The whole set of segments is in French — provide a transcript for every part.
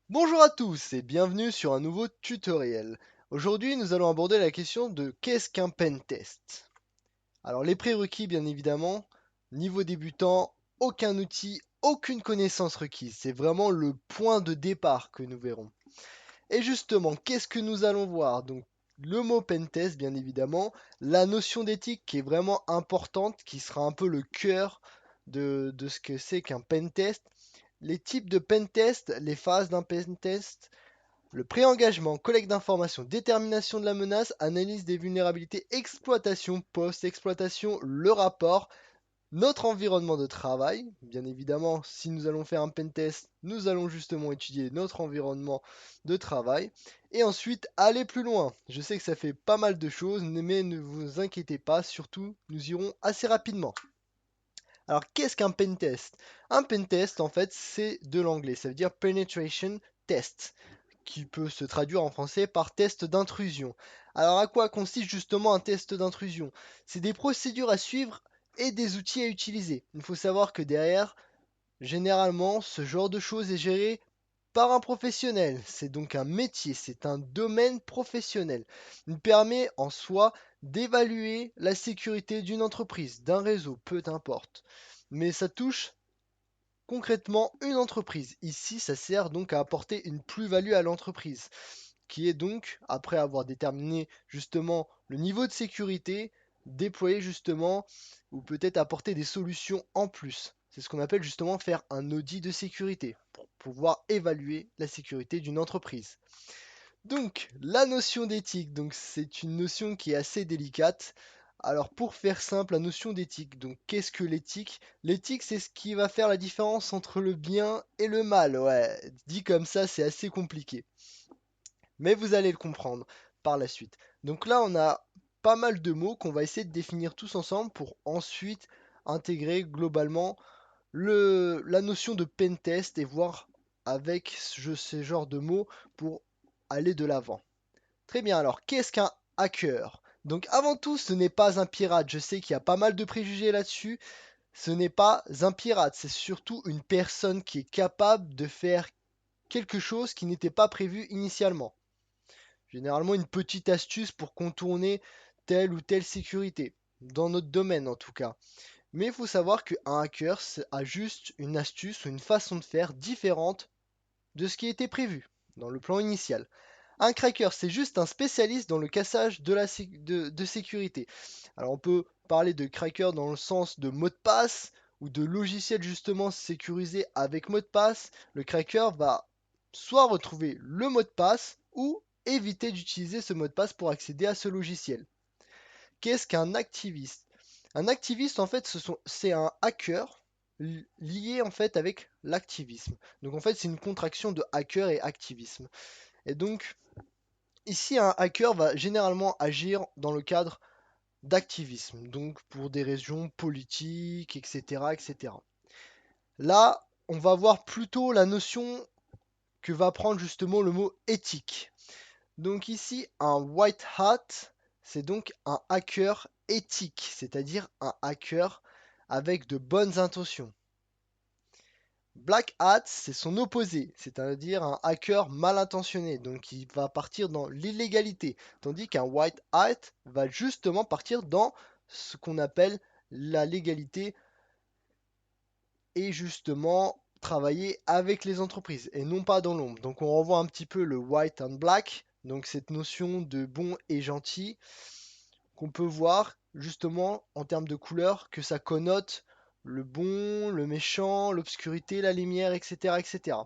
Bonjour à tous et bienvenue sur un nouveau tutoriel. Aujourd'hui, nous allons aborder la question de qu'est-ce qu'un pen test. Alors, les prérequis, bien évidemment, niveau débutant, aucun outil, aucune connaissance requise. C'est vraiment le point de départ que nous verrons. Et justement, qu'est-ce que nous allons voir? Donc, le mot pen test, bien évidemment, la notion d'éthique qui est vraiment importante, qui sera un peu le cœur de ce que c'est qu'un pen test. Les types de pen test, les phases d'un pen test, le pré-engagement, collecte d'informations, détermination de la menace, analyse des vulnérabilités, exploitation, post-exploitation, le rapport, notre environnement de travail. Bien évidemment, si nous allons faire un pentest, nous allons justement étudier notre environnement de travail. Et ensuite, aller plus loin. Je sais que ça fait pas mal de choses, mais ne vous inquiétez pas, surtout, nous irons assez rapidement. Alors, qu'est-ce qu'un pentest? Un pentest, en fait, c'est de l'anglais. Ça veut dire penetration test, qui peut se traduire en français par test d'intrusion. Alors à quoi consiste justement un test d'intrusion? C'est des procédures à suivre et des outils à utiliser. Il faut savoir que derrière, généralement, ce genre de choses est géré par un professionnel. C'est donc un métier, c'est un domaine professionnel. Il permet en soi d'évaluer la sécurité d'une entreprise, d'un réseau, peu importe. Mais ça touche concrètement une entreprise. Ici, ça sert donc à apporter une plus-value à l'entreprise, qui est donc, après avoir déterminé justement le niveau de sécurité, déployer justement ou peut-être apporter des solutions en plus. C'est ce qu'on appelle justement faire un audit de sécurité pour pouvoir évaluer la sécurité d'une entreprise. Donc, la notion d'éthique, donc c'est une notion qui est assez délicate. Alors, pour faire simple, la notion d'éthique, donc qu'est-ce que l'éthique? L'éthique, c'est ce qui va faire la différence entre le bien et le mal. Ouais, dit comme ça, c'est assez compliqué. Mais vous allez le comprendre par la suite. Donc là, on a pas mal de mots qu'on va essayer de définir tous ensemble pour ensuite intégrer globalement la notion de pentest et voir avec ces genres de mots pour aller de l'avant. Très bien, alors qu'est-ce qu'un hacker? Donc avant tout, ce n'est pas un pirate. Je sais qu'il y a pas mal de préjugés là-dessus. Ce n'est pas un pirate, c'est surtout une personne qui est capable de faire quelque chose qui n'était pas prévu initialement. Généralement une petite astuce pour contourner telle ou telle sécurité, dans notre domaine en tout cas. Mais il faut savoir qu'un hacker a juste une astuce ou une façon de faire différente de ce qui était prévu dans le plan initial. Un cracker, c'est juste un spécialiste dans le cassage de sécurité. Alors on peut parler de cracker dans le sens de mot de passe ou de logiciel justement sécurisé avec mot de passe. Le cracker va soit retrouver le mot de passe ou éviter d'utiliser ce mot de passe pour accéder à ce logiciel. Qu'est-ce qu'un activiste? Un activiste, en fait, c'est un hacker lié en fait avec l'activisme. Donc en fait, c'est une contraction de hacker et activisme. Et donc, ici, un hacker va généralement agir dans le cadre d'activisme, donc pour des raisons politiques, etc., etc. Là, on va voir plutôt la notion que va prendre justement le mot éthique. Donc ici, un white hat, c'est donc un hacker éthique, c'est-à-dire un hacker avec de bonnes intentions. Black hat, c'est son opposé, c'est-à-dire un hacker mal intentionné, donc il va partir dans l'illégalité, tandis qu'un white hat va justement partir dans ce qu'on appelle la légalité et justement travailler avec les entreprises et non pas dans l'ombre. Donc on revoit un petit peu le white and black, donc cette notion de bon et gentil qu'on peut voir justement en termes de couleur que ça connote le bon, le méchant, l'obscurité, la lumière, etc., etc.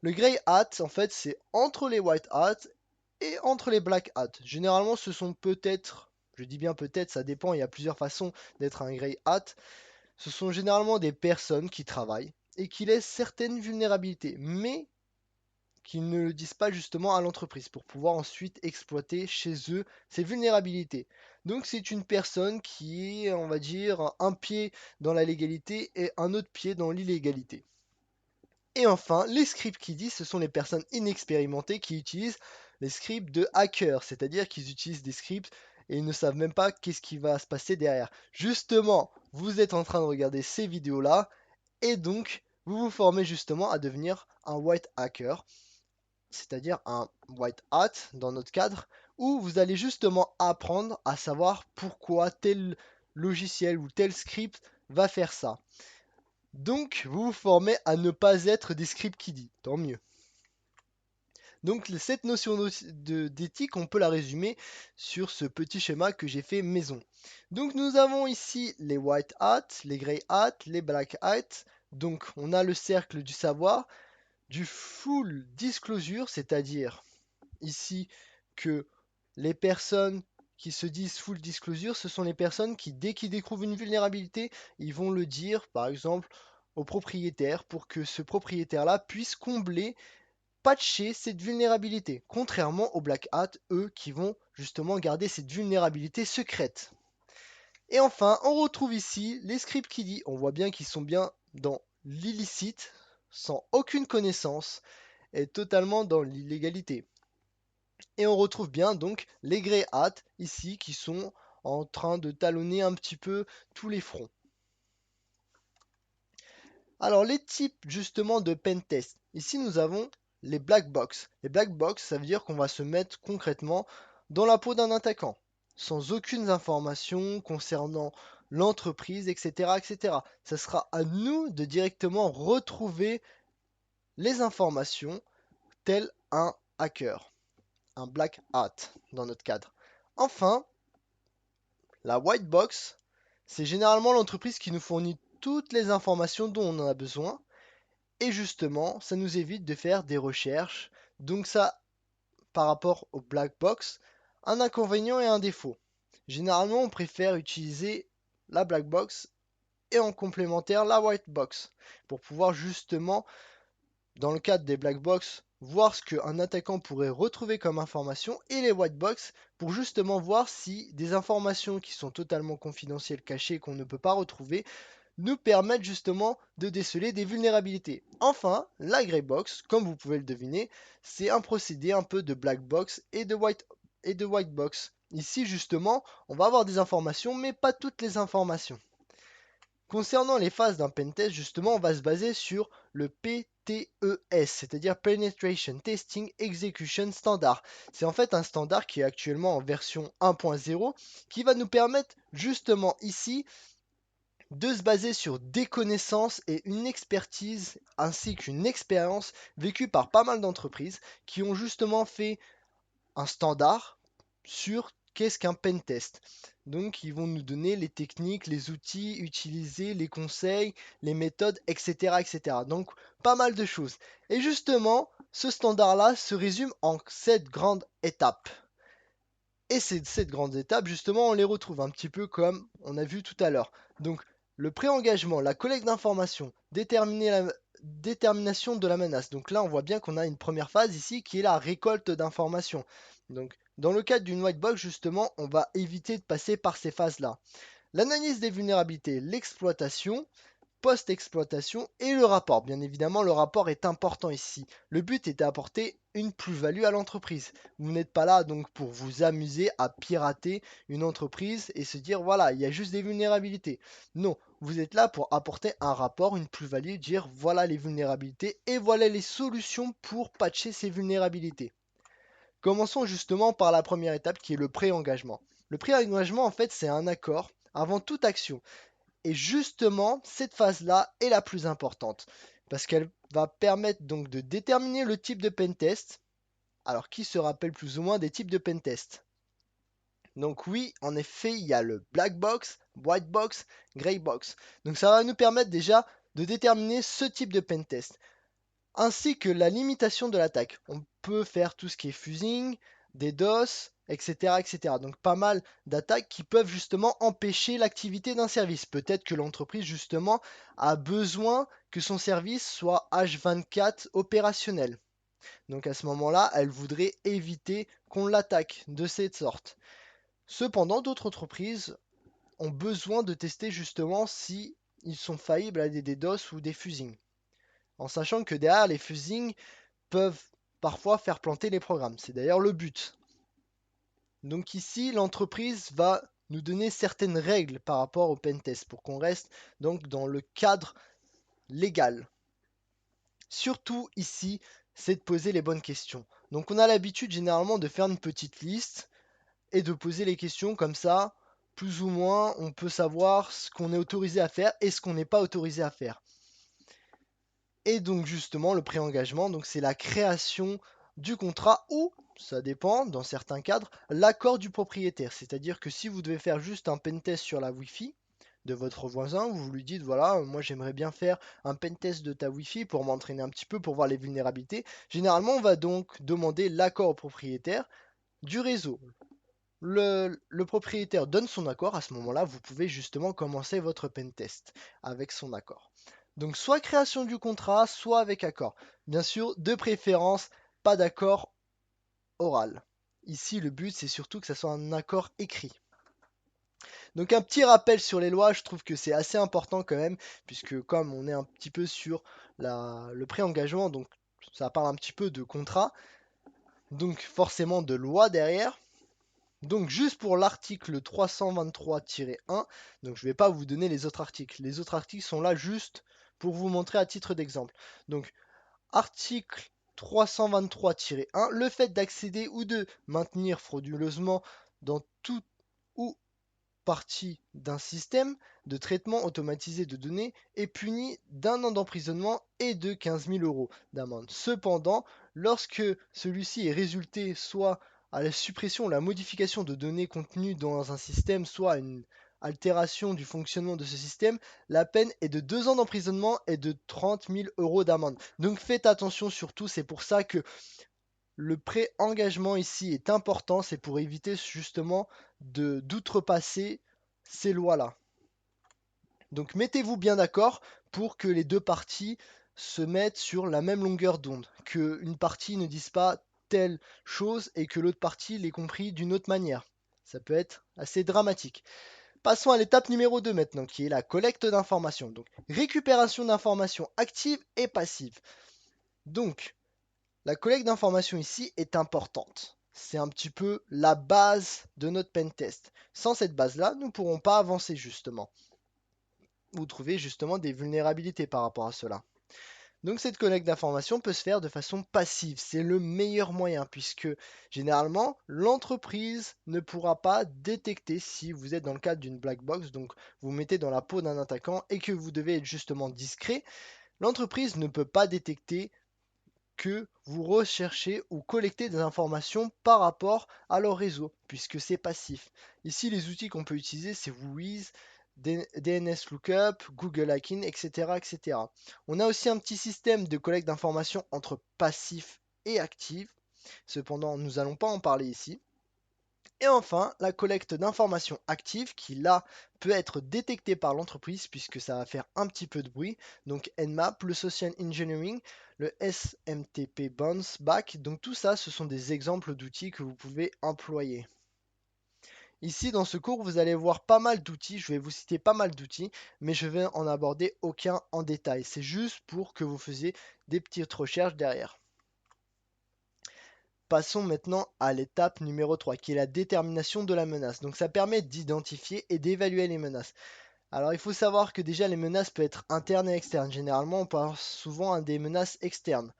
Le grey hat, en fait, c'est entre les white hats et entre les black hats. Généralement, ce sont peut-être, je dis bien peut-être, ça dépend, il y a plusieurs façons d'être un grey hat. Ce sont généralement des personnes qui travaillent et qui laissent certaines vulnérabilités, mais qui ne le disent pas justement à l'entreprise pour pouvoir ensuite exploiter chez eux ces vulnérabilités. Donc c'est une personne qui est, on va dire, un pied dans la légalité et un autre pied dans l'illégalité. Et enfin, les scripts qui disent, ce sont les personnes inexpérimentées qui utilisent les scripts de hackers, c'est-à-dire qu'ils utilisent des scripts et ils ne savent même pas qu'est-ce qui va se passer derrière. Justement, vous êtes en train de regarder ces vidéos-là et donc vous vous formez justement à devenir un white hacker c'est-à-dire un white hat dans notre cadre, où vous allez justement apprendre à savoir pourquoi tel logiciel ou tel script va faire ça. Donc, vous vous formez à ne pas être des script kiddie, tant mieux. Donc, cette notion d'éthique, on peut la résumer sur ce petit schéma que j'ai fait maison. Donc, nous avons ici les white hats, les grey hats, les black hats. Donc, on a le cercle du savoir, du full disclosure, c'est-à-dire ici que les personnes qui se disent full disclosure, ce sont les personnes qui, dès qu'ils découvrent une vulnérabilité, ils vont le dire, par exemple, au propriétaire pour que ce propriétaire-là puisse combler, patcher cette vulnérabilité. Contrairement aux Black Hat, eux, qui vont justement garder cette vulnérabilité secrète. Et enfin, on retrouve ici les script kiddie. On voit bien qu'ils sont bien dans l'illicite, sans aucune connaissance, et totalement dans l'illégalité. Et on retrouve bien donc les Grey Hat ici qui sont en train de talonner un petit peu tous les fronts. Alors les types justement de pentest. Ici nous avons les black box. Les black box, ça veut dire qu'on va se mettre concrètement dans la peau d'un attaquant, sans aucune information concernant l'entreprise, etc., etc. Ça sera à nous de directement retrouver les informations tel un hacker, un black hat dans notre cadre. Enfin, la white box, c'est généralement l'entreprise qui nous fournit toutes les informations dont on en a besoin. Et justement, ça nous évite de faire des recherches. Donc ça, par rapport au black box, un inconvénient et un défaut. Généralement, on préfère utiliser la black box et en complémentaire la white box pour pouvoir justement, dans le cadre des black box, voir ce qu'un attaquant pourrait retrouver comme information et les white box pour justement voir si des informations qui sont totalement confidentielles, cachées, qu'on ne peut pas retrouver, nous permettent justement de déceler des vulnérabilités. Enfin, la grey box, comme vous pouvez le deviner, c'est un procédé un peu de black box et de white box. Ici, justement, on va avoir des informations, mais pas toutes les informations. Concernant les phases d'un pentest, justement, on va se baser sur le PTES, c'est-à-dire Penetration Testing Execution Standard. C'est en fait un standard qui est actuellement en version 1.0 qui va nous permettre justement ici de se baser sur des connaissances et une expertise ainsi qu'une expérience vécue par pas mal d'entreprises qui ont justement fait un standard sur qu'est-ce qu'un pentest. Donc ils vont nous donner les techniques, les outils utilisés, les conseils, les méthodes, etc. etc. Donc pas mal de choses. Et justement, ce standard-là se résume en 7 grandes étapes. Et ces 7 grandes étapes, justement, on les retrouve un petit peu comme on a vu tout à l'heure. Donc le pré-engagement, la collecte d'informations, déterminer la détermination de la menace. Donc là, on voit bien qu'on a une première phase ici qui est la récolte d'informations. Donc dans le cadre d'une white box, justement, on va éviter de passer par ces phases-là. L'analyse des vulnérabilités, l'exploitation, post-exploitation et le rapport. Bien évidemment, le rapport est important ici. Le but est d'apporter une plus-value à l'entreprise. Vous n'êtes pas là donc pour vous amuser à pirater une entreprise et se dire voilà, il y a juste des vulnérabilités. Non, vous êtes là pour apporter un rapport, une plus-value, dire voilà les vulnérabilités et voilà les solutions pour patcher ces vulnérabilités. Commençons justement par la première étape qui est le pré-engagement. Le pré-engagement en fait c'est un accord avant toute action. Et justement, cette phase-là est la plus importante parce qu'elle va permettre donc de déterminer le type de pentest. Alors, qui se rappelle plus ou moins des types de pentest? Donc oui, en effet, il y a le black box, white box, grey box. Donc ça va nous permettre déjà de déterminer ce type de pentest ainsi que la limitation de l'attaque. On peut faire tout ce qui est fusing, des DOS, etc., etc. Donc pas mal d'attaques qui peuvent justement empêcher l'activité d'un service. Peut-être que l'entreprise justement a besoin que son service soit H24 opérationnel. Donc à ce moment-là, elle voudrait éviter qu'on l'attaque de cette sorte. Cependant, d'autres entreprises ont besoin de tester justement si ils sont faillibles à des DDoS ou des fusings. En sachant que derrière les fusings peuvent parfois faire planter les programmes. C'est d'ailleurs le but. Donc ici, l'entreprise va nous donner certaines règles par rapport au pentest pour qu'on reste donc dans le cadre légal. Surtout ici, c'est de poser les bonnes questions. Donc on a l'habitude généralement de faire une petite liste et de poser les questions comme ça, plus ou moins on peut savoir ce qu'on est autorisé à faire et ce qu'on n'est pas autorisé à faire. Et donc justement le pré-engagement, donc c'est la création du contrat ou, ça dépend, dans certains cadres, l'accord du propriétaire. C'est-à-dire que si vous devez faire juste un pentest sur la Wi-Fi de votre voisin, vous lui dites voilà, moi j'aimerais bien faire un pentest de ta Wi-Fi pour m'entraîner un petit peu, pour voir les vulnérabilités. Généralement, on va donc demander l'accord au propriétaire du réseau. Le propriétaire donne son accord, à ce moment-là, vous pouvez justement commencer votre pentest avec son accord. Donc soit création du contrat, soit avec accord. Bien sûr, de préférence, pas d'accord oral. Ici, le but, c'est surtout que ça soit un accord écrit. Donc un petit rappel sur les lois, je trouve que c'est assez important quand même, puisque comme on est un petit peu sur le pré-engagement, donc ça parle un petit peu de contrat, donc forcément de loi derrière. Donc juste pour l'article 323-1, donc je ne vais pas vous donner les autres articles. Les autres articles sont là juste pour vous montrer à titre d'exemple. Donc article 323-1, le fait d'accéder ou de maintenir frauduleusement dans tout ou partie d'un système de traitement automatisé de données est puni d'un an d'emprisonnement et de 15 000 euros d'amende. Cependant, lorsque celui-ci est résulté soit à la suppression ou la modification de données contenues dans un système, soit à une altération du fonctionnement de ce système, la peine est de 2 ans d'emprisonnement et de 30 000 euros d'amende. Donc faites attention surtout, c'est pour ça que le pré-engagement ici est important, c'est pour éviter justement d'outrepasser ces lois-là. Donc mettez-vous bien d'accord pour que les deux parties se mettent sur la même longueur d'onde, qu'une partie ne dise pas telle chose et que l'autre partie l'ait compris d'une autre manière. Ça peut être assez dramatique. Passons à l'étape numéro 2 maintenant, qui est la collecte d'informations. Donc récupération d'informations actives et passives. Donc, la collecte d'informations ici est importante. C'est un petit peu la base de notre pentest. Sans cette base-là, nous ne pourrons pas avancer justement. Ou trouver justement des vulnérabilités par rapport à cela. Donc cette collecte d'informations peut se faire de façon passive. C'est le meilleur moyen puisque généralement l'entreprise ne pourra pas détecter si vous êtes dans le cadre d'une black box. Donc vous mettez dans la peau d'un attaquant et que vous devez être justement discret. L'entreprise ne peut pas détecter que vous recherchez ou collectez des informations par rapport à leur réseau, puisque c'est passif. Ici, les outils qu'on peut utiliser, c'est Whois, DNS Lookup, Google Hacking, etc., etc. On a aussi un petit système de collecte d'informations entre passif et actif. Cependant, nous n'allons pas en parler ici. Et enfin, la collecte d'informations actives qui là peut être détectée par l'entreprise puisque ça va faire un petit peu de bruit. Donc Nmap, le Social Engineering, le SMTP Bounce Back. Donc tout ça, ce sont des exemples d'outils que vous pouvez employer. Ici, dans ce cours, vous allez voir pas mal d'outils. Je vais vous citer pas mal d'outils, mais je vais en aborder aucun en détail. C'est juste pour que vous faisiez des petites recherches derrière. Passons maintenant à l'étape numéro 3, qui est la détermination de la menace. Donc ça permet d'identifier et d'évaluer les menaces. Alors il faut savoir que déjà les menaces peuvent être internes et externes. Généralement on pense souvent à des menaces externes.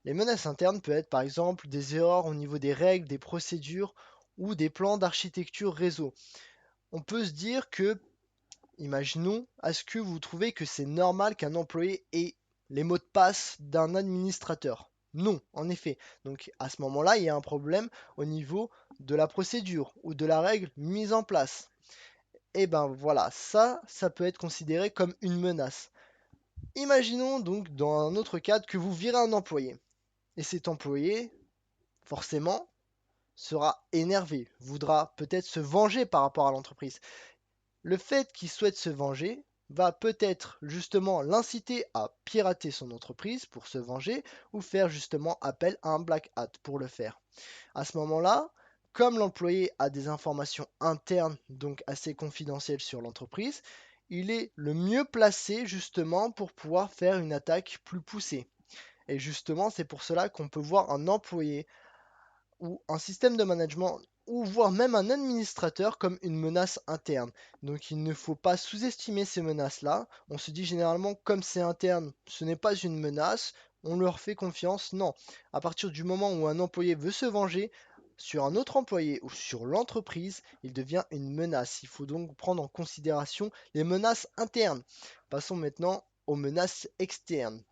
Les menaces internes peuvent être par exemple des erreurs au niveau des règles, des procédures ou des plans d'architecture réseau. On peut se dire que, imaginons, est-ce que vous trouvez que c'est normal qu'un employé ait les mots de passe d'un administrateur? Non, en effet. Donc à ce moment-là, il y a un problème au niveau de la procédure ou de la règle mise en place. Et ben voilà, ça peut être considéré comme une menace. Imaginons donc dans un autre cadre que vous virez un employé. Et cet employé, forcément, sera énervé, voudra peut-être se venger par rapport à l'entreprise. Le fait qu'il souhaite se venger va peut-être justement l'inciter à pirater son entreprise pour se venger ou faire justement appel à un black hat pour le faire. À ce moment-là, comme l'employé a des informations internes, donc assez confidentielles sur l'entreprise, il est le mieux placé justement pour pouvoir faire une attaque plus poussée. Et justement, c'est pour cela qu'on peut voir un employé ou un système de management ou voire même un administrateur comme une menace interne. Donc il ne faut pas sous-estimer ces menaces-là. On se dit généralement comme c'est interne, ce n'est pas une menace. on leur fait confiance. Non, à partir du moment où un employé veut se venger sur un autre employé ou sur l'entreprise, il devient une menace. Il faut donc prendre en considération les menaces internes. Passons maintenant aux menaces externes.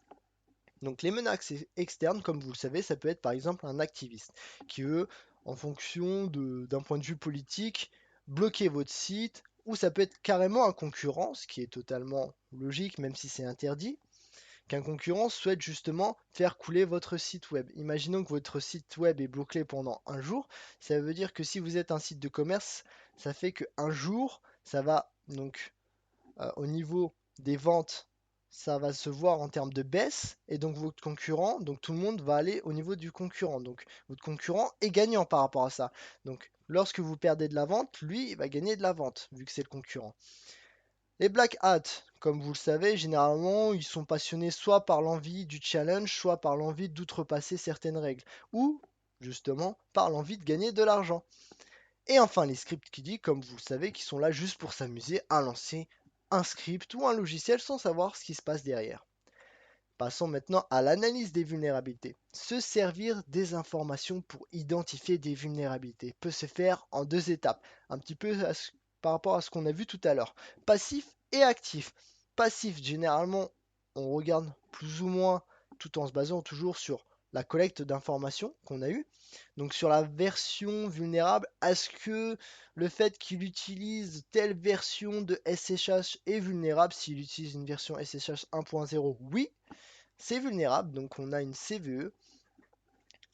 Donc les menaces externes, comme vous le savez, ça peut être par exemple un activiste qui veut, en fonction d'un point de vue politique, bloquer votre site, ou ça peut être carrément un concurrent, ce qui est totalement logique, même si c'est interdit, qu'un concurrent souhaite justement faire couler votre site web. Imaginons que votre site web est bloqué pendant un jour, ça veut dire que si vous êtes un site de commerce, ça fait qu'un jour, ça va donc au niveau des ventes, ça va se voir en termes de baisse, et donc votre concurrent, donc tout le monde va aller au niveau du concurrent. Donc votre concurrent est gagnant par rapport à ça. Donc lorsque vous perdez de la vente, lui, il va gagner de la vente, vu que c'est le concurrent. Les Black Hats, comme vous le savez, généralement, ils sont passionnés soit par l'envie du challenge, soit par l'envie d'outrepasser certaines règles, ou justement par l'envie de gagner de l'argent. Et enfin, les scripts kiddie, comme vous le savez, qui sont là juste pour s'amuser à lancer un script ou un logiciel sans savoir ce qui se passe derrière. Passons maintenant à l'analyse des vulnérabilités. Se servir des informations pour identifier des vulnérabilités peut se faire en deux étapes, un petit peu par rapport à ce qu'on a vu tout à l'heure. Passif et actif. Passif, généralement, on regarde plus ou moins tout en se basant toujours sur la collecte d'informations qu'on a eue. Donc sur la version vulnérable, est-ce que le fait qu'il utilise telle version de SSH est vulnérable? S'il utilise une version SSH 1.0, oui, c'est vulnérable, donc on a une CVE.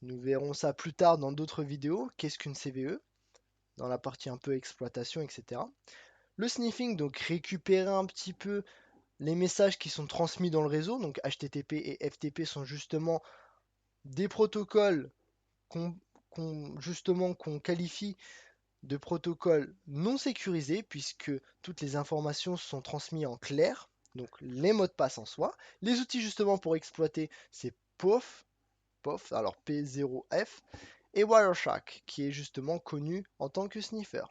Nous verrons ça plus tard dans d'autres vidéos. Qu'est-ce qu'une CVE? Dans la partie un peu exploitation, etc. Le sniffing, donc récupérer un petit peu les messages qui sont transmis dans le réseau. Donc HTTP et FTP sont justement des protocoles qu'on qualifie de protocoles non sécurisés, puisque toutes les informations sont transmises en clair. Donc les mots de passe en soi. Les outils justement pour exploiter, c'est POF, alors P0F, et Wireshark, qui est justement connu en tant que sniffer.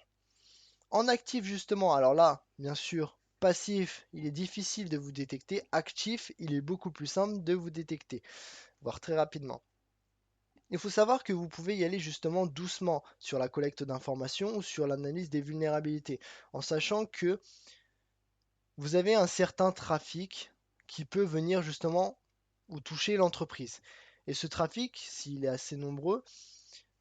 En actif justement, alors là, bien sûr, passif, il est difficile de vous détecter. Actif, il est beaucoup plus simple de vous détecter, voire très rapidement. Il faut savoir que vous pouvez y aller justement doucement sur la collecte d'informations ou sur l'analyse des vulnérabilités, en sachant que vous avez un certain trafic qui peut venir justement ou toucher l'entreprise. Et ce trafic, s'il est assez nombreux,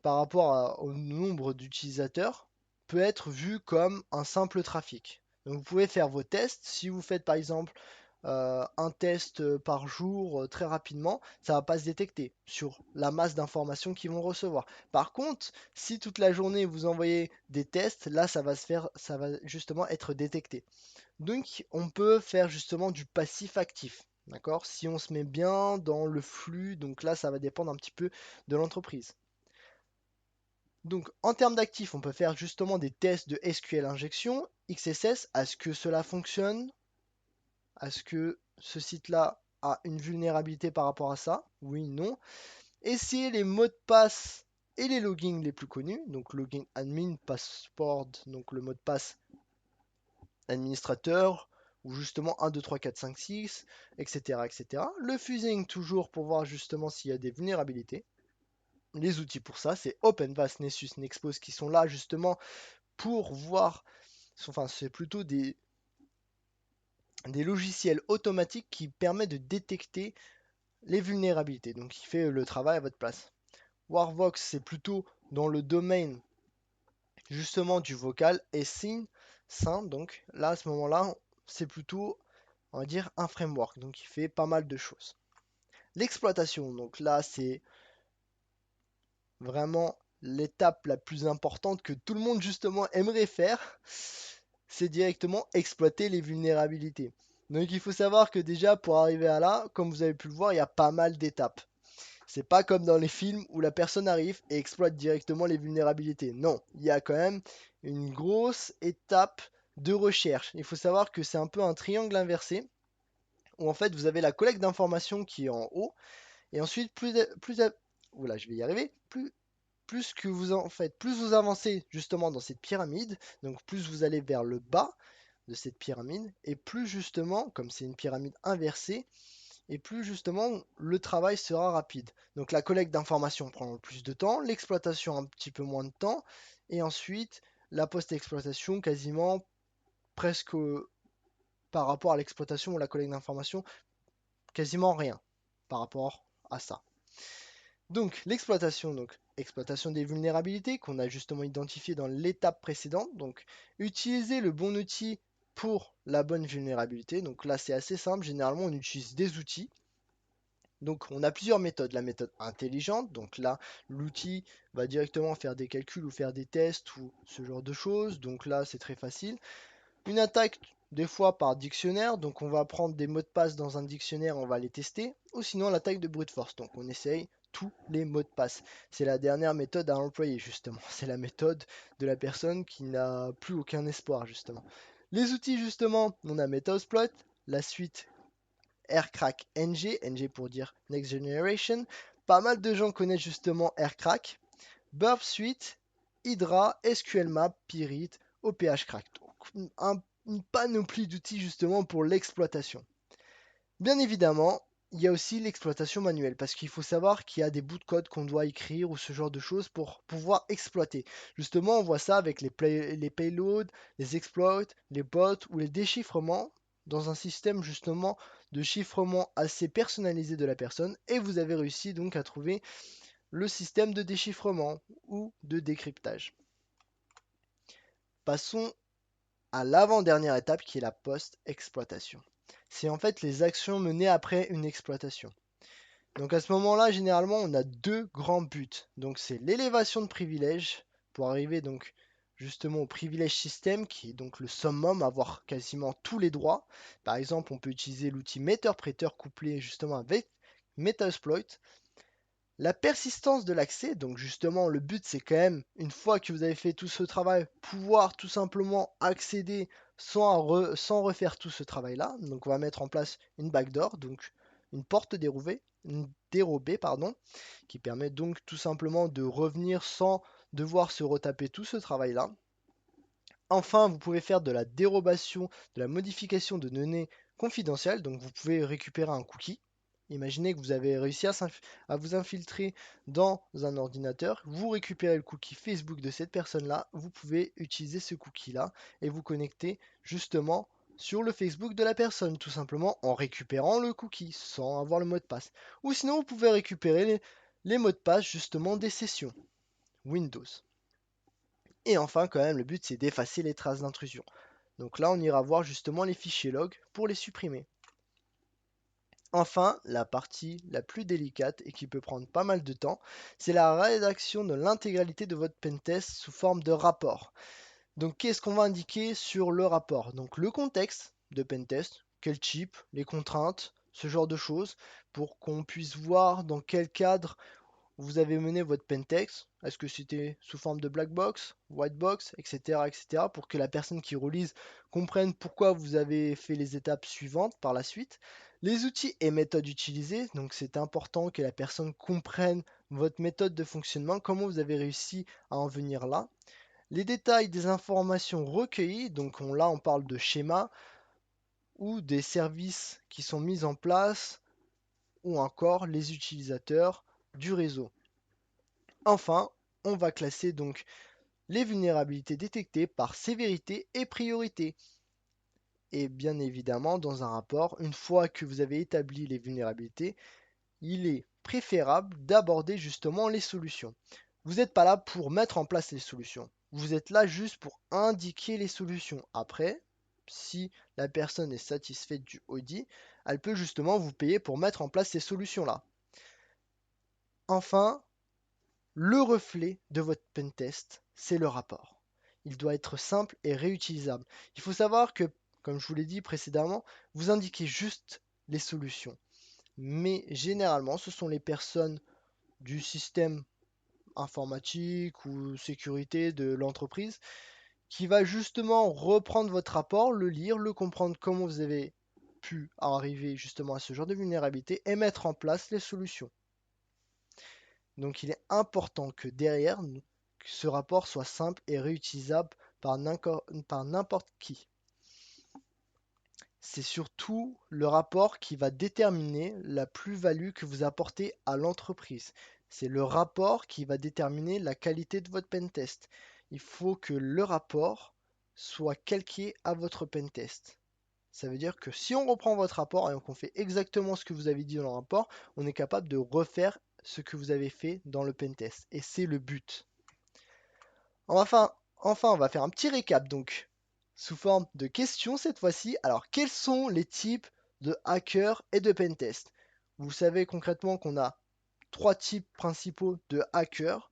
par rapport au nombre d'utilisateurs, peut être vu comme un simple trafic. Donc vous pouvez faire vos tests. Si vous faites par exemple un test par jour très rapidement, ça va pas se détecter sur la masse d'informations qu'ils vont recevoir. Par contre, si toute la journée vous envoyez des tests, là ça va justement être détecté. Donc on peut faire justement du passif actif. D'accord? Si on se met bien dans le flux, donc là ça va dépendre un petit peu de l'entreprise. Donc en termes d'actifs, on peut faire justement des tests de SQL injection, XSS, à ce que cela fonctionne, à ce que ce site-là a une vulnérabilité par rapport à ça, oui, non. Essayer les mots de passe et les logins les plus connus, donc login admin, password, donc le mot de passe administrateur, ou justement 1, 2, 3, 4, 5, 6, etc. etc. Le fusing toujours pour voir justement s'il y a des vulnérabilités. Les outils pour ça, c'est OpenVAS, Nessus, Nexpose qui sont là justement pour voir, enfin c'est plutôt des logiciels automatiques qui permettent de détecter les vulnérabilités, donc il fait le travail à votre place. Warvox, c'est plutôt dans le domaine justement du vocal, et Syn, donc là à ce moment-là, c'est plutôt, on va dire, un framework, donc il fait pas mal de choses. L'exploitation, donc là c'est vraiment l'étape la plus importante que tout le monde justement aimerait faire, c'est directement exploiter les vulnérabilités. Donc il faut savoir que déjà pour arriver à là, comme vous avez pu le voir, il y a pas mal d'étapes. C'est pas comme dans les films où la personne arrive et exploite directement les vulnérabilités. Non, il y a quand même une grosse étape de recherche. Il faut savoir que c'est un peu un triangle inversé où en fait vous avez la collecte d'informations qui est en haut et ensuite oula, je vais y arriver, plus que vous en faites, plus vous avancez justement dans cette pyramide, donc plus vous allez vers le bas de cette pyramide, et plus justement, comme c'est une pyramide inversée, et plus justement le travail sera rapide. Donc la collecte d'informations prend plus de temps, l'exploitation un petit peu moins de temps, et ensuite la post-exploitation quasiment presque par rapport à l'exploitation ou la collecte d'informations, quasiment rien par rapport à ça. Donc l'exploitation, donc exploitation des vulnérabilités qu'on a justement identifié dans l'étape précédente. Donc utiliser le bon outil pour la bonne vulnérabilité. Donc là c'est assez simple, généralement on utilise des outils. Donc on a plusieurs méthodes. La méthode intelligente, donc là l'outil va directement faire des calculs ou faire des tests ou ce genre de choses. Donc là c'est très facile. Une attaque des fois par dictionnaire, donc on va prendre des mots de passe dans un dictionnaire, on va les tester, ou sinon l'attaque de brute force, donc on essaye tous les mots de passe. C'est la dernière méthode à employer justement, c'est la méthode de la personne qui n'a plus aucun espoir justement. Les outils justement, on a Metasploit, la suite Aircrack NG, NG pour dire Next Generation, pas mal de gens connaissent justement Aircrack, Burp Suite, Hydra, SQLmap, Pyrit, OPHcrack. Donc une panoplie d'outils justement pour l'exploitation. Bien évidemment, il y a aussi l'exploitation manuelle parce qu'il faut savoir qu'il y a des bouts de code qu'on doit écrire ou ce genre de choses pour pouvoir exploiter. Justement, on voit ça avec les payloads, les exploits, les bots ou les déchiffrements dans un système justement de chiffrement assez personnalisé de la personne et vous avez réussi donc à trouver le système de déchiffrement ou de décryptage. Passons à l'avant-dernière étape qui est la post-exploitation. C'est en fait les actions menées après une exploitation. Donc à ce moment-là, généralement, on a deux grands buts. Donc c'est l'élévation de privilèges pour arriver donc justement au privilège système qui est donc le summum, avoir quasiment tous les droits. Par exemple, on peut utiliser l'outil Meter-Prêteur couplé justement avec Metasploit. La persistance de l'accès, donc justement le but c'est quand même, une fois que vous avez fait tout ce travail, pouvoir tout simplement accéder sans refaire tout ce travail-là. Donc on va mettre en place une backdoor, donc une porte dérobée, pardon, qui permet donc tout simplement de revenir sans devoir se retaper tout ce travail-là. Enfin, vous pouvez faire de la dérobation, de la modification de données confidentielles, donc vous pouvez récupérer un cookie. Imaginez que vous avez réussi à vous infiltrer dans un ordinateur, vous récupérez le cookie Facebook de cette personne-là, vous pouvez utiliser ce cookie-là et vous connecter justement sur le Facebook de la personne, tout simplement en récupérant le cookie sans avoir le mot de passe. Ou sinon, vous pouvez récupérer les mots de passe justement des sessions Windows. Et enfin, quand même, le but c'est d'effacer les traces d'intrusion. Donc là, on ira voir justement les fichiers log pour les supprimer. Enfin, la partie la plus délicate et qui peut prendre pas mal de temps, c'est la rédaction de l'intégralité de votre pentest sous forme de rapport. Donc qu'est-ce qu'on va indiquer sur le rapport? Donc le contexte de pentest, quel type, les contraintes, ce genre de choses, pour qu'on puisse voir dans quel cadre vous avez mené votre pentest. Est-ce que c'était sous forme de black box, white box, etc., etc., pour que la personne qui relise comprenne pourquoi vous avez fait les étapes suivantes par la suite. Les outils et méthodes utilisées, donc c'est important que la personne comprenne votre méthode de fonctionnement, comment vous avez réussi à en venir là. Les détails des informations recueillies, donc là on parle de schéma ou des services qui sont mis en place ou encore les utilisateurs du réseau. Enfin, on va classer donc les vulnérabilités détectées par sévérité et priorité. Et bien évidemment, dans un rapport, une fois que vous avez établi les vulnérabilités, il est préférable d'aborder justement les solutions. Vous n'êtes pas là pour mettre en place les solutions. Vous êtes là juste pour indiquer les solutions. Après, si la personne est satisfaite du audit, elle peut justement vous payer pour mettre en place ces solutions-là. Enfin, le reflet de votre pentest, c'est le rapport. Il doit être simple et réutilisable. Il faut savoir que, comme je vous l'ai dit précédemment, vous indiquez juste les solutions. Mais généralement, ce sont les personnes du système informatique ou sécurité de l'entreprise qui va justement reprendre votre rapport, le lire, le comprendre comment vous avez pu arriver justement à ce genre de vulnérabilité et mettre en place les solutions. Donc il est important que derrière, que ce rapport soit simple et réutilisable par n'importe qui. c'est surtout le rapport qui va déterminer la plus-value que vous apportez à l'entreprise. C'est le rapport qui va déterminer la qualité de votre pentest. Il faut que le rapport soit calqué à votre pentest. Ça veut dire que si on reprend votre rapport et qu'on fait exactement ce que vous avez dit dans le rapport, on est capable de refaire ce que vous avez fait dans le pentest. Et c'est le but. Enfin, on va faire un petit récap donc, sous forme de questions cette fois-ci. Alors, quels sont les types de hackers et de pentest? Vous savez concrètement qu'on a trois types principaux de hackers,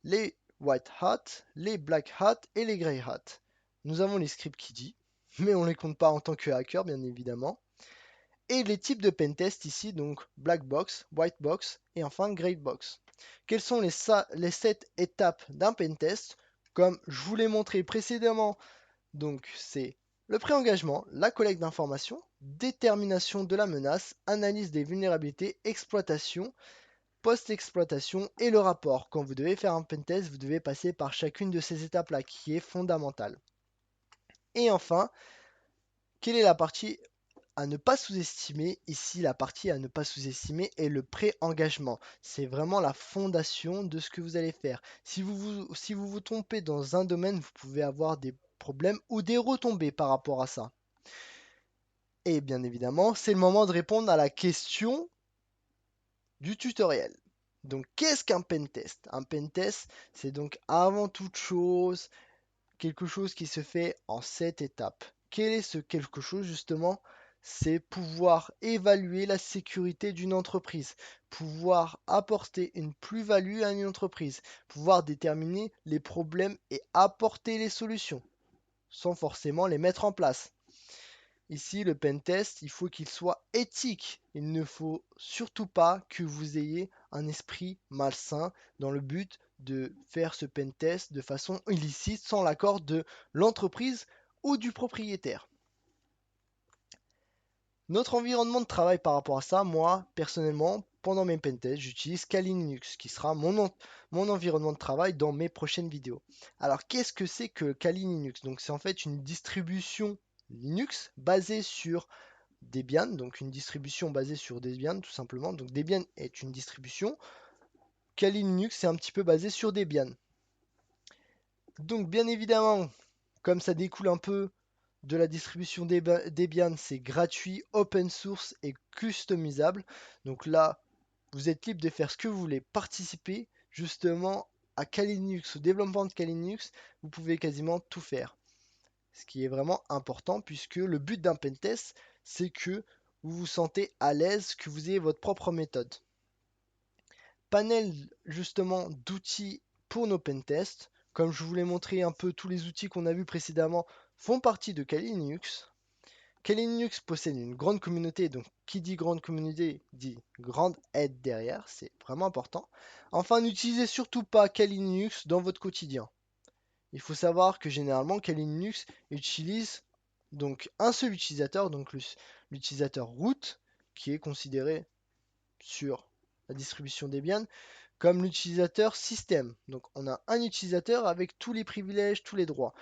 les white hat, les black hat et les grey hat. Nous avons les scripts qui dit, mais on ne les compte pas en tant que hacker, bien évidemment. Et les types de pentest ici, donc black box, white box et enfin grey box. Quelles sont les 7 étapes d'un pentest? Comme je vous l'ai montré précédemment, donc c'est le pré-engagement, la collecte d'informations, détermination de la menace, analyse des vulnérabilités, exploitation, post-exploitation et le rapport. Quand vous devez faire un pentest, vous devez passer par chacune de ces étapes-là qui est fondamentale. Et enfin, quelle est la partie à ne pas sous-estimer? Ici, la partie à ne pas sous-estimer est le pré-engagement. C'est vraiment la fondation de ce que vous allez faire. Si vous trompez dans un domaine, vous pouvez avoir des problèmes ou des retombées par rapport à ça. Et bien évidemment, c'est le moment de répondre à la question du tutoriel. Donc, qu'est-ce qu'un pentest? Un pentest, c'est donc avant toute chose quelque chose qui se fait en 7 étapes. Quel est ce quelque chose justement? C'est pouvoir évaluer la sécurité d'une entreprise, pouvoir apporter une plus-value à une entreprise, pouvoir déterminer les problèmes et apporter les solutions, sans forcément les mettre en place. Ici, le pentest, il faut qu'il soit éthique. Il ne faut surtout pas que vous ayez un esprit malsain dans le but de faire ce pentest de façon illicite sans l'accord de l'entreprise ou du propriétaire. Notre environnement de travail par rapport à ça, moi, personnellement, pendant mes pentests, j'utilise Kali Linux, qui sera mon environnement de travail dans mes prochaines vidéos. Alors, qu'est-ce que c'est que Kali Linux? Donc, c'est en fait une distribution Linux basée sur Debian, donc une distribution basée sur Debian tout simplement. Donc Debian est une distribution. Kali Linux c'est un petit peu basé sur Debian. Donc bien évidemment, comme ça découle un peu de la distribution Debian, c'est gratuit, open source et customisable. Donc là, vous êtes libre de faire ce que vous voulez, participer justement à Kali Linux, au développement de Kali Linux, vous pouvez quasiment tout faire. Ce qui est vraiment important puisque le but d'un pentest, c'est que vous vous sentez à l'aise, que vous ayez votre propre méthode. Panel justement d'outils pour nos pentests. Comme je vous l'ai montré un peu, tous les outils qu'on a vus précédemment font partie de Kali Linux. Kali Linux possède une grande communauté, donc qui dit grande communauté dit grande aide derrière, c'est vraiment important. Enfin, n'utilisez surtout pas Kali Linux dans votre quotidien. Il faut savoir que généralement Kali Linux utilise donc un seul utilisateur, donc l'utilisateur root, qui est considéré sur la distribution Debian comme l'utilisateur système. Donc on a un utilisateur avec tous les privilèges, tous les droits.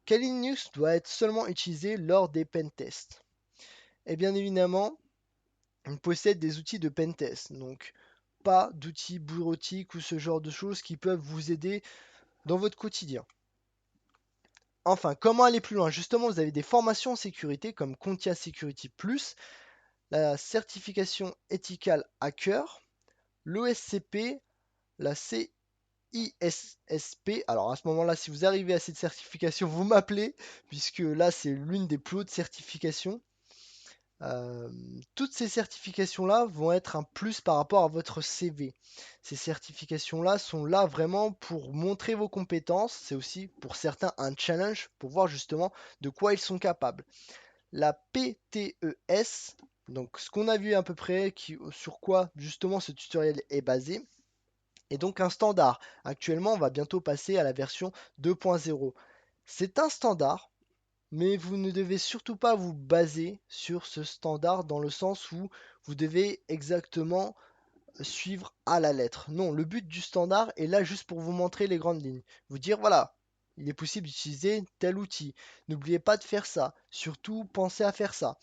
Kali Linux doit être seulement utilisé lors des pentests. Et bien évidemment, on possède des outils de pentest, donc pas d'outils bureautiques ou ce genre de choses qui peuvent vous aider dans votre quotidien. Enfin, comment aller plus loin? Justement, vous avez des formations en sécurité comme Contia Security Plus, la certification Ethical Hacker, l'OSCP, la CISSP. Alors à ce moment-là, si vous arrivez à cette certification, vous m'appelez, puisque là, c'est l'une des plus hautes certifications. Toutes ces certifications-là vont être un plus par rapport à votre CV. Ces certifications-là sont là vraiment pour montrer vos compétences. C'est aussi pour certains un challenge pour voir justement de quoi ils sont capables. La PTES, donc ce qu'on a vu à peu près, sur quoi justement ce tutoriel est basé, est donc un standard. Actuellement, on va bientôt passer à la version 2.0. C'est un standard mais vous ne devez surtout pas vous baser sur ce standard dans le sens où vous devez exactement suivre à la lettre. Non, le but du standard est là juste pour vous montrer les grandes lignes. Vous dire, voilà, il est possible d'utiliser tel outil. N'oubliez pas de faire ça. Surtout, pensez à faire ça.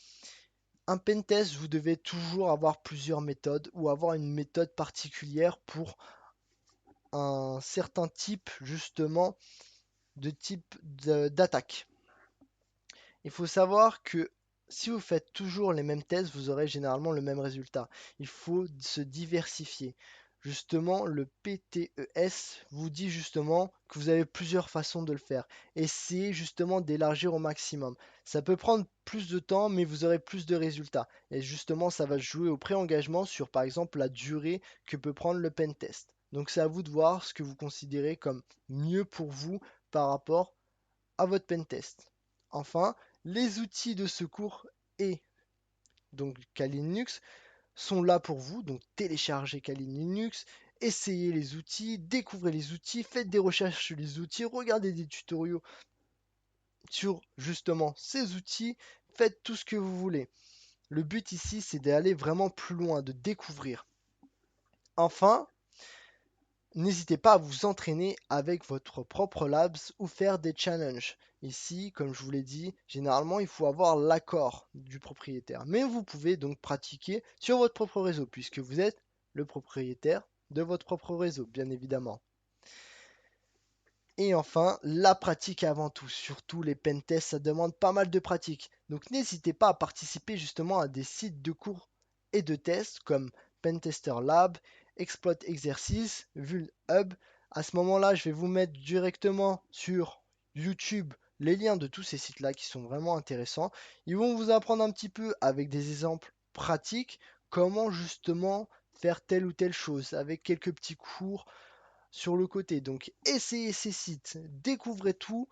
Un pentest, vous devez toujours avoir plusieurs méthodes ou avoir une méthode particulière pour un certain type justement de type d'attaque. Il faut savoir que si vous faites toujours les mêmes tests, vous aurez généralement le même résultat. Il faut se diversifier. Justement, le PTES vous dit justement que vous avez plusieurs façons de le faire. Essayez justement d'élargir au maximum. Ça peut prendre plus de temps, mais vous aurez plus de résultats. Et justement, ça va jouer au pré-engagement sur par exemple la durée que peut prendre le pen test. Donc c'est à vous de voir ce que vous considérez comme mieux pour vous par rapport à votre pentest. Enfin, les outils de secours et donc Kali Linux sont là pour vous. Donc téléchargez Kali Linux, essayez les outils, découvrez les outils, faites des recherches sur les outils, regardez des tutoriaux sur justement ces outils, faites tout ce que vous voulez. Le but ici, c'est d'aller vraiment plus loin, de découvrir. Enfin, n'hésitez pas à vous entraîner avec votre propre labs ou faire des challenges. Ici, comme je vous l'ai dit, généralement, il faut avoir l'accord du propriétaire. Mais vous pouvez donc pratiquer sur votre propre réseau, puisque vous êtes le propriétaire de votre propre réseau, bien évidemment. Et enfin, la pratique avant tout. Surtout les pentests, ça demande pas mal de pratique. Donc n'hésitez pas à participer justement à des sites de cours et de tests comme Pentester Lab, Exploit Exercice, VulHub. À ce moment-là, je vais vous mettre directement sur YouTube les liens de tous ces sites-là qui sont vraiment intéressants. Ils vont vous apprendre un petit peu avec des exemples pratiques comment justement faire telle ou telle chose avec quelques petits cours sur le côté. Donc essayez ces sites, découvrez tout,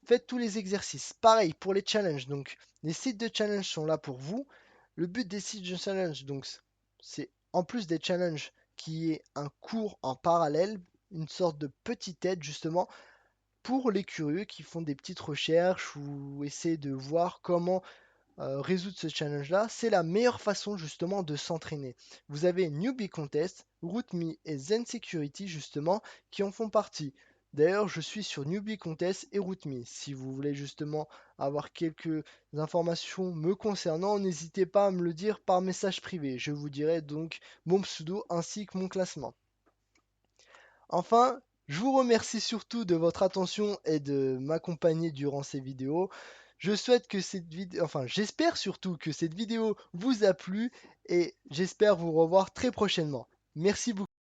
faites tous les exercices. Pareil pour les challenges. Donc les sites de challenge sont là pour vous. Le but des sites de challenge, donc c'est en plus des challenges qui est un cours en parallèle, une sorte de petite aide justement pour les curieux qui font des petites recherches ou essaient de voir comment résoudre ce challenge-là, c'est la meilleure façon justement de s'entraîner. Vous avez Newbie Contest, RootMe et Zen Security justement qui en font partie. D'ailleurs, je suis sur Newbie Contest et RootMe. Si vous voulez justement avoir quelques informations me concernant, n'hésitez pas à me le dire par message privé. Je vous dirai donc mon pseudo ainsi que mon classement. Enfin, je vous remercie surtout de votre attention et de m'accompagner durant ces vidéos. Je souhaite que cette vidéo, enfin, j'espère surtout que cette vidéo vous a plu et j'espère vous revoir très prochainement. Merci beaucoup.